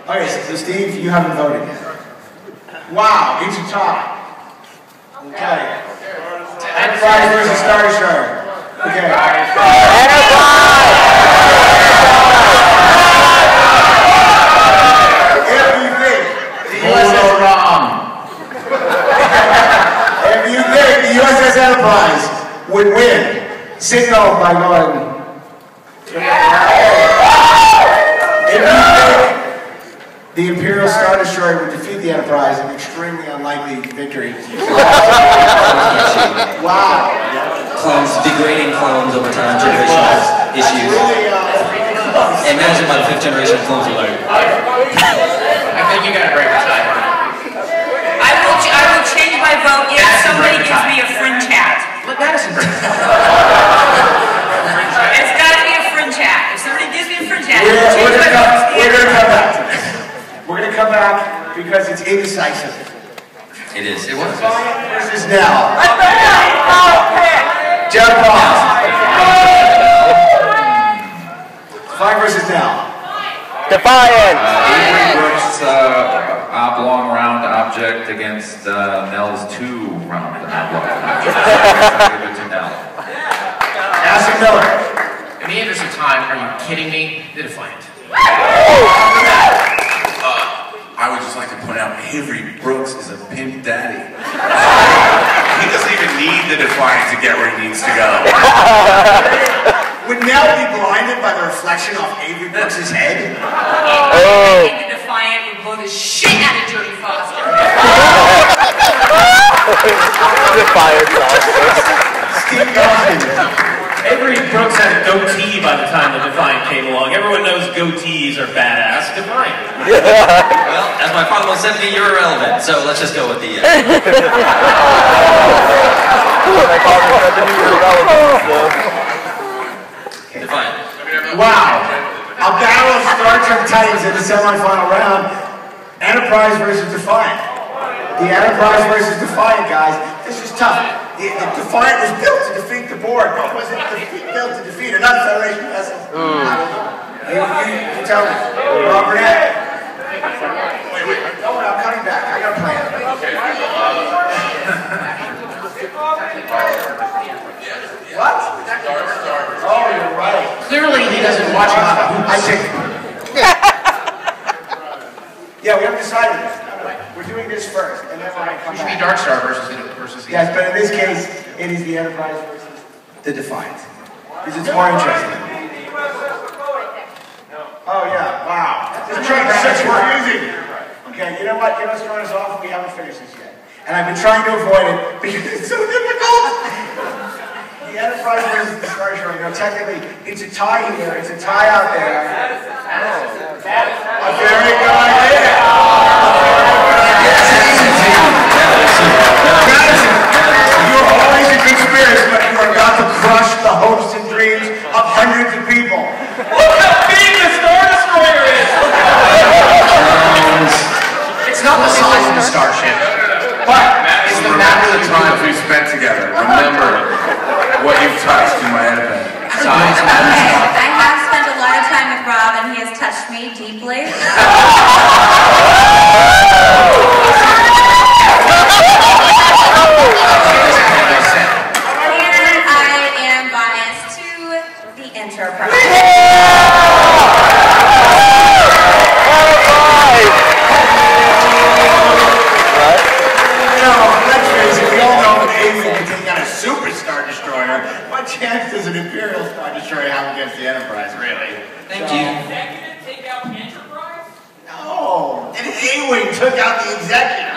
Okay, so Steve, you haven't voted yet. Wow, it's a tie. Okay. Enterprise versus Starship. Okay. If you think the USS Enterprise would win, signal by going. If you think the Imperial Star Destroyer would defeat the Enterprise, an extremely unlikely victory. Wow. Clones, degrading clones over time, generational issues. Imagine what 5th generation clones are like. I think you got a break the time. I will change my vote if somebody gives me a fringe hat. Look, Madison. It's got to be a fringe hat. If somebody gives me a fringe hat, we're going to come back to this. We're going to come back because it's indecisive. It is. It was. Defiant versus Nell. Jeff Boss. Defiant versus Nell. Defiant. Avery Brooks' oblong round object against Nell's 2-round oblong object. Give it to Nell. Acid Miller. In the interest of time, are you kidding me? The Defiant. I would just like to point out Avery Brooks is a pimp daddy. He doesn't even need the Defiant to get where he needs to go. Would Nell be blinded by the reflection off Avery Brooks' head? I think the Defiant would blow the shit out of Jodie Foster. Defiant. Steve Dawson. Avery Brooks had a goatee by the time the Defiant came along. Everyone knows goatees are badass. Defiant. Well, as my father will 70, you're irrelevant, so let's just go with the... Defiant. Wow. A battle of Star Trek Titans in the semifinal round. Enterprise versus Defiant. The Enterprise versus Defiant, guys. This is tough. The Defiant was built to defeat the Borg, but it wasn't built to defeat another Federation vessel. You tell me. Rob Burnett. Wait. No, I'm cutting back. I got a plan. What? Oh, you're right. Clearly, he doesn't watch enough. I think. Yeah, we haven't decided this. We're doing this first, and then we're going to come It should be back. Dark Star versus the Yes, but in this case, it is the Enterprise versus the Defiant. Because it's more interesting. Oh, yeah, wow. This train is such confusing. Okay, you know what? You know what's throwing us off? We haven't finished this yet. And I've been trying to avoid it because it's so difficult. The Enterprise versus the Starship. You know, technically, it's a tie here. It's a tie out there. A very good idea. You're always a good spirit, but you are about to crush the hopes and dreams of hundreds of people. Look how big the Star Destroyer is! It's not the size of the Starship, but it's the matter of the time we spent together. Remember what you've touched in my head. size matters. I have spent a lot of time with Rob, and he has touched me deeply. Does an Imperial Star Destroyer have against the Enterprise, really? Thank you. Executive take out the Enterprise? No, an A-Wing took out the Executive.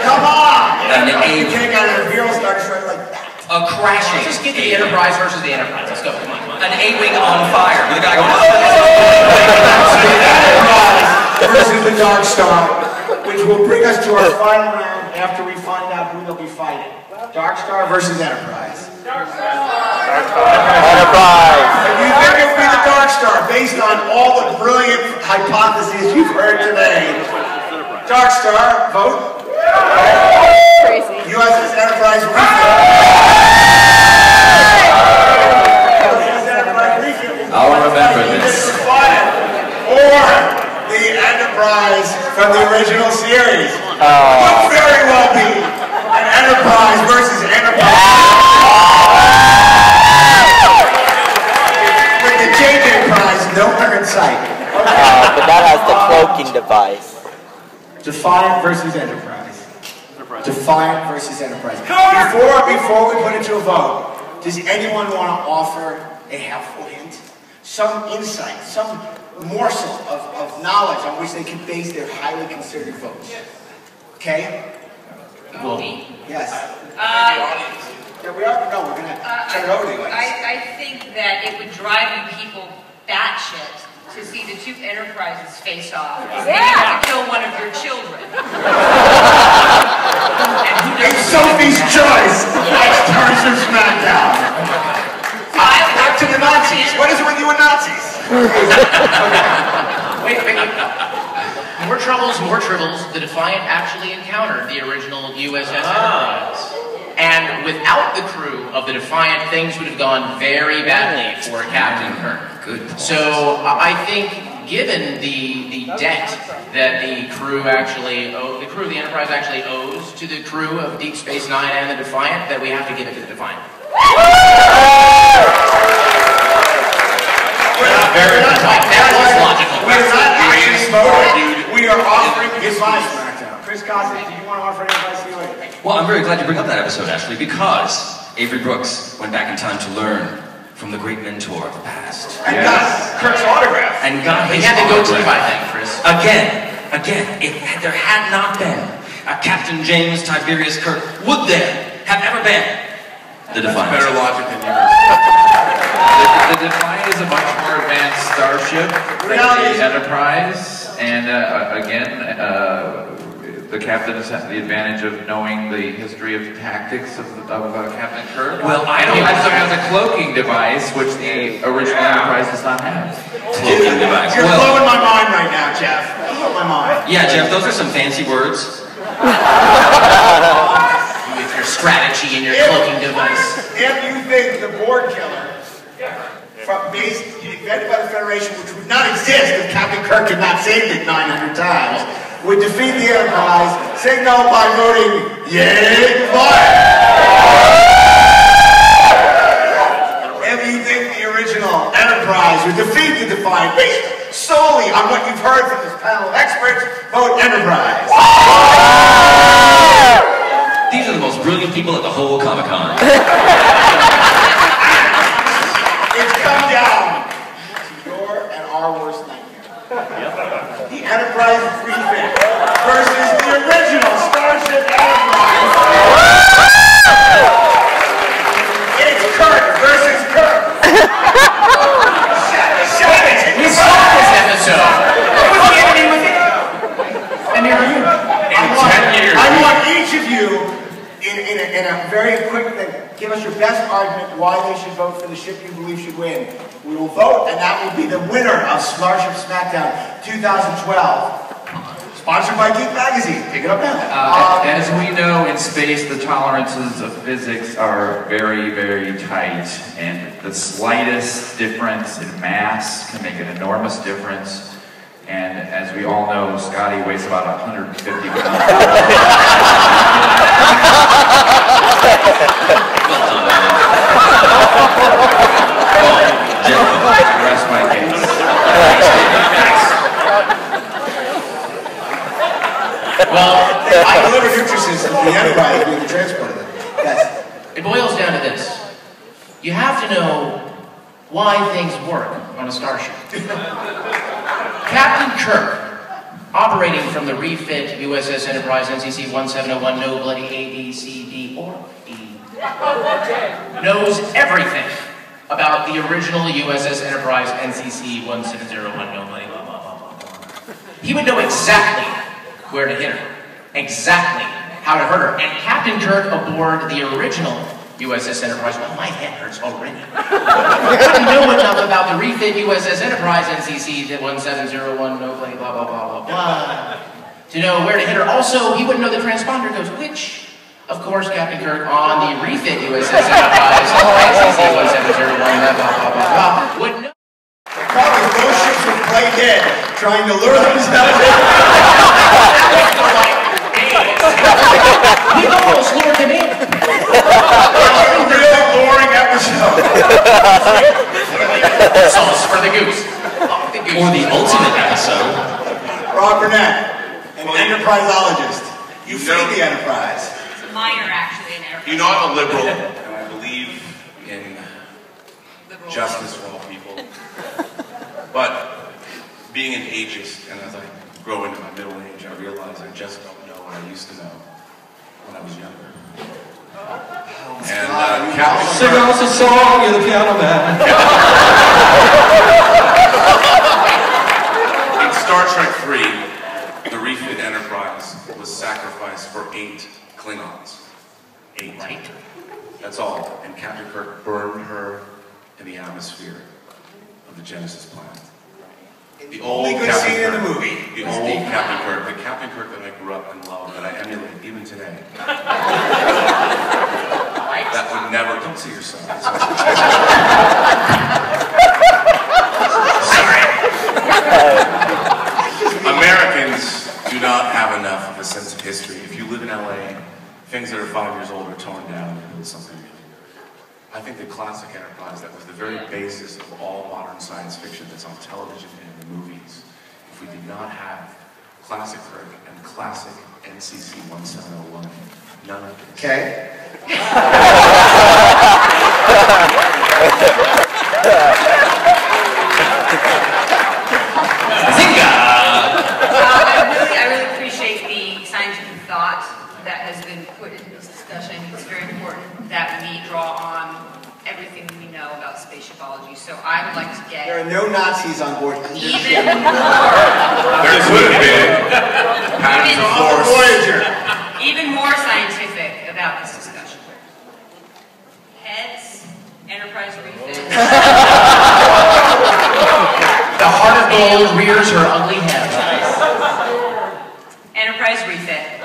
Come on! An A-Wing. You take out an Imperial Star Destroyer like that. A crashing. Just get the Enterprise versus the Enterprise. Let's go. Come on. An A-Wing on fire. The guy going, versus the Dark Star, which will bring us to our final round after we find out who they'll be fighting. Dark Star versus Enterprise. Enterprise. If you think it will be the Dark Star, based on all the brilliant hypotheses you've heard today, Dark Star, vote. Crazy. USS Enterprise I'll remember this. Or the the Enterprise from the original series. Could very well be an Enterprise versus Enterprise. With the JJ prize nowhere in sight. But that has the cloaking device. Defiant versus Enterprise. Defiant versus Enterprise. Before we put it to a vote, does anyone want to offer a helpful hint? Some insight, some morsel of knowledge on which they can base their highly considered votes. Okay? Well, yes. Yeah, we are. No, we're gonna turn it over to you. I think that it would drive people batshit to see the two enterprises face off. And you have to kill one of your children. It's Sophie's choice. It's Starship Smackdown. Back to the Nazis. What is it with you and Nazis? Wait. More troubles, more tribbles. The Defiant actually encountered the original USS Enterprise. And without the crew of the Defiant, things would have gone very badly for Captain Kirk. Good point. So I think, given the debt that the crew of the Enterprise actually owes to the crew of Deep Space Nine and the Defiant, that we have to give it to the Defiant. Very logical. We're not actually voting. We are offering advice. Chris Cosby, do you want to offer any advice to you? Well, I'm very glad you bring up that episode, actually, because Avery Brooks went back in time to learn from the great mentor of the past. And got Kirk's autograph. And got his He had to go to autograph. my thing, Chris. Again, if there had not been a Captain James Tiberius Kirk, would there have ever been the Defiant? Better logic than yours. The Defiant is a much more advanced starship than the Enterprise, and the captain has the advantage of knowing the history of tactics of Captain Kirk. Well, I don't. He also has a cloaking device, which the original Enterprise does not have. Cloaking device. You're blowing my mind right now, Jeff. You're blowing my mind. Yeah, Jeff, those are some fancy words. With your strategy and your cloaking device. If you think the board killer, invented by the Federation, which would not exist if Captain Kirk had not saved it 900 times, would defeat the Enterprise, signal by voting yay fire. If you think the original Enterprise would defeat the Defiant, based solely on what you've heard from this panel of experts, vote Enterprise. These are the most brilliant people at the whole Comic-Con. It's come down to your and our worst nightmare. The Enterprise refit versus the original Starship Enterprise. It's Kirk versus Kirk. We saw this episode. What was the enemy with it? And here are you. I want each of you, in a very quick thing, give us your best argument why they should vote for the ship you believe should win. We will vote, and that will be the winner of Starship Smackdown 2012. Sponsored by Geek Magazine. Pick it up now. As we know, in space, the tolerances of physics are very, very tight, and the slightest difference in mass can make an enormous difference. And as we all know, Scotty weighs about 150 pounds. Rest my case. Well, I delivered Nutrisys to the Enterprise being the transport of it. Yes. It boils down to this. You have to know why things work on a starship. Captain Kirk, operating from the refit USS Enterprise NCC 1701, no bloody A, B, C, D, or E, knows everything about the original USS Enterprise NCC 1701, no bloody blah, blah, blah, blah, blah. He would know exactly where to hit her, exactly how to hurt her. And Captain Kirk aboard the original USS Enterprise, well, my head hurts already. He didn't know enough about the refit USS Enterprise NCC 1701, no bloody blah, blah, blah, blah, blah, to know where to hit her. Also, he wouldn't know the transponder codes, which, of course, Captain Kirk on the refit USS Enterprise NCC 1701, blah, blah, blah, blah, blah, would know. The problem is those ships were play dead, trying to lure themselves in. We almost lured him in. It's a really boring episode. Sauce for the goose. Or the ultimate episode. Rob Burnett, an enterpriseologist. You feed the enterprise. It's a minor, actually, in enterprise. You know, I'm a liberal, and I believe in justice for all people. But being an ageist, and as I grow into my middle age, I realize I just don't know what I used to know when I was younger. And Sing us a song, you're the piano man. In Star Trek 3, the refit Enterprise was sacrificed for 8 Klingons. 8. That's all. And Captain Kirk burned her in the atmosphere of the Genesis planet. The old Only good Captain scene in Kirk. the movie. The old Captain Kirk. The Captain Kirk that I grew up and loved, that I emulate even today. That would never, don't see yourself. Sorry. Americans do not have enough of a sense of history. If you live in LA, things that are 5 years old are torn down and build something new. I think the classic Enterprise, that was the very basis of all modern science fiction that's on television and in the movies. If we did not have classic Kirk and classic NCC 1701, none of this. Okay. I really appreciate the scientific thought that has been put into this discussion. I think it's very important that we draw on everything we know about spaceshipology. So I would like to get There are no Nazis on board. even more, There could have been patterns of force. Voyager. even more scientific about this discussion. Heads, Enterprise refit. The heart of gold rears her ugly head. Enterprise refit.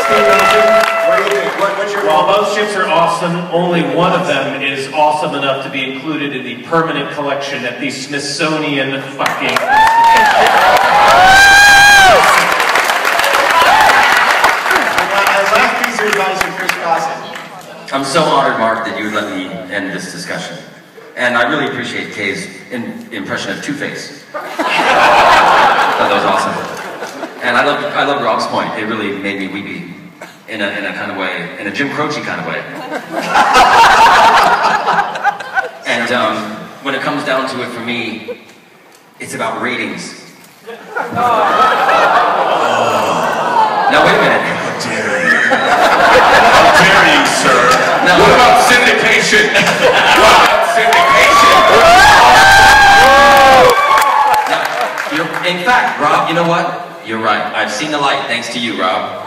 Steve Nelson, what do you think? What's your While both ships are awesome, only one of them is awesome enough to be included in the permanent collection at the Smithsonian fucking last piece of advice from Chris Gossett. I'm so honored, Mark, that you would let me end this discussion. And I really appreciate Kay's impression of Two-Face. That was awesome. And I love Rob's point. It really made me weepy in a kind of way, in a Jim Croce kind of way. And when it comes down to it for me, it's about ratings. Now wait a minute. How dare you? How dare you, sir? Now, what about syndication? What about syndication? Now, in fact, Rob, you know what? You're right. I've seen the light, thanks to you, Rob.